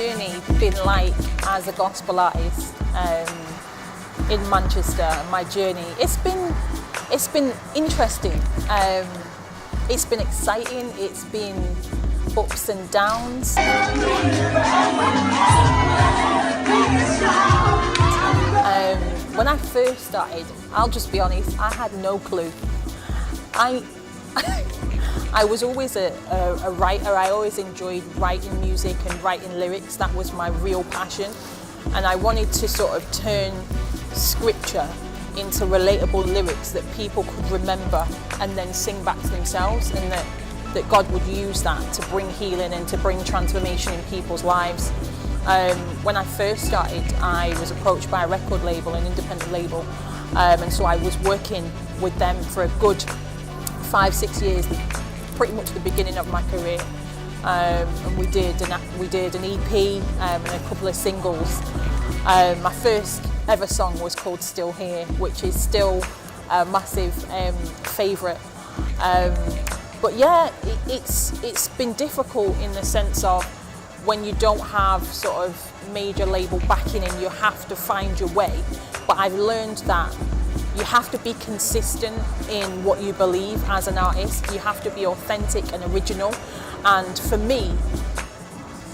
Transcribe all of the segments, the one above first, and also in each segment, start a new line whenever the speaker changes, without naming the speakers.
journey been like as a gospel artist in Manchester? My journey, it's been interesting. It's been exciting. It's been ups and downs. When I first started, I'll just be honest, I had no clue. I was always a writer. I always enjoyed writing music and writing lyrics. That was my real passion. And I wanted to sort of turn scripture into relatable lyrics that people could remember and then sing back to themselves, and that God would use that to bring healing and to bring transformation in people's lives. When I first started, I was approached by a record label, an independent label, and so I was working with them for a good 5-6 years, pretty much the beginning of my career. And we did an EP and a couple of singles. My first ever song was called Still Here, which is still a massive favourite. But yeah, it's been difficult in the sense of when you don't have sort of major label backing and you have to find your way. But I've learned that you have to be consistent in what you believe as an artist. You have to be authentic and original. And for me,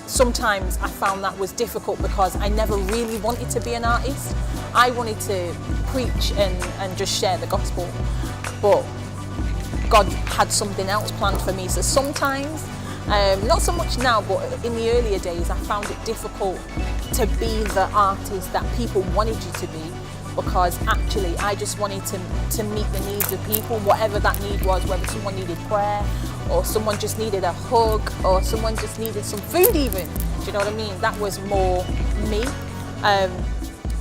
sometimes I found that was difficult because I never really wanted to be an artist. I wanted to preach and just share the gospel. But God had something else planned for me. So sometimes, not so much now, but in the earlier days, I found it difficult to be the artist that people wanted you to be, because actually I just wanted to meet the needs of people, whatever that need was, whether someone needed prayer or someone just needed a hug or someone just needed some food even. Do you know what I mean? That was more me.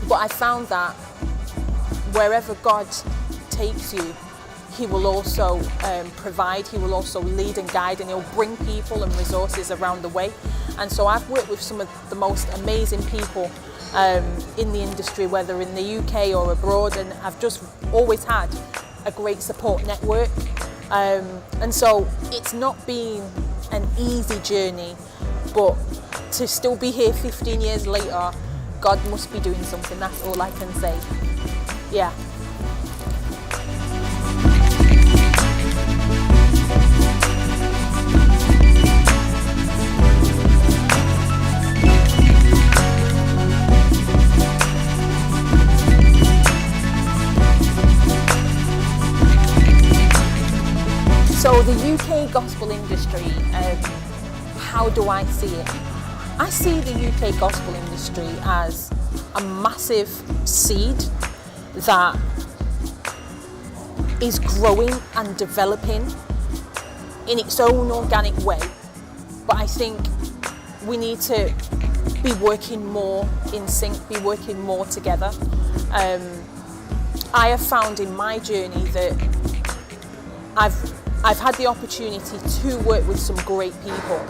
But I found that wherever God takes you, He will also provide, He will also lead and guide, and He'll bring people and resources around the way. And so I've worked with some of the most amazing people in the industry, whether in the UK or abroad, and I've just always had a great support network. And so it's not been an easy journey, but to still be here 15 years later, God must be doing something, that's all I can say. Yeah. So the UK gospel industry, how do I see it? I see the UK gospel industry as a massive seed that is growing and developing in its own organic way. But I think we need to be working more in sync, be working more together. I have found in my journey that I've had the opportunity to work with some great people,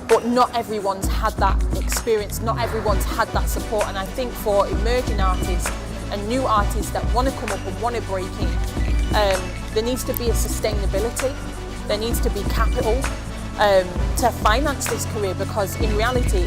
but not everyone's had that experience, not everyone's had that support. And I think for emerging artists and new artists that want to come up and want to break in, there needs to be a sustainability, there needs to be capital to finance this career, because in reality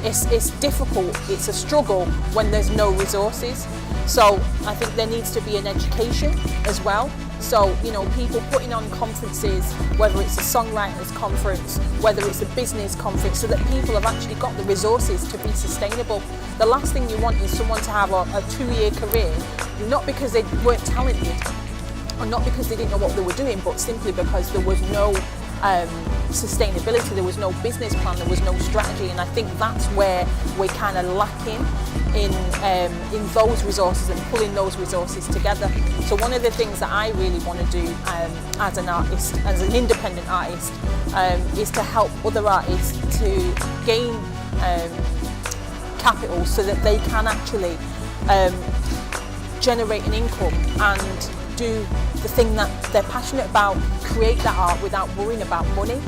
it's difficult, it's a struggle when there's no resources. So I think there needs to be an education as well. So, you know, people putting on conferences, whether it's a songwriters conference, whether it's a business conference, so that people have actually got the resources to be sustainable. The last thing you want is someone to have a 2-year career, not because they weren't talented or not because they didn't know what they were doing, but simply because there was no sustainability, there was no business plan, there was no strategy. And I think that's where we're kind of lacking in those resources and pulling those resources together. So one of the things that I really want to do as an artist, as an independent artist, is to help other artists to gain capital so that they can actually generate an income and do the thing that they're passionate about, create that art without worrying about money.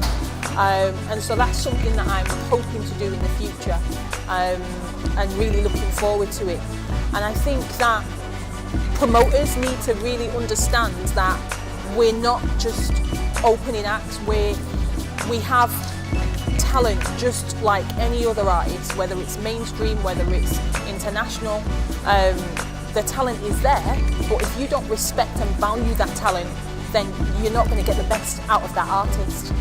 And so that's something that I'm hoping to do in the future, and really looking forward to it. And I think that promoters need to really understand that we're not just opening acts, we have talent just like any other artist, whether it's mainstream, whether it's international. The talent is there, but if you don't respect and value that talent, then you're not going to get the best out of that artist.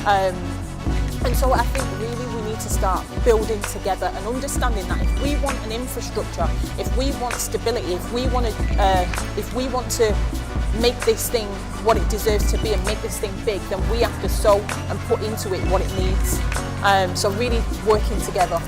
And so I think really we need to start building together and understanding that if we want an infrastructure, if we want stability, if we want to make this thing what it deserves to be and make this thing big, then we have to sow and put into it what it needs. So really working together.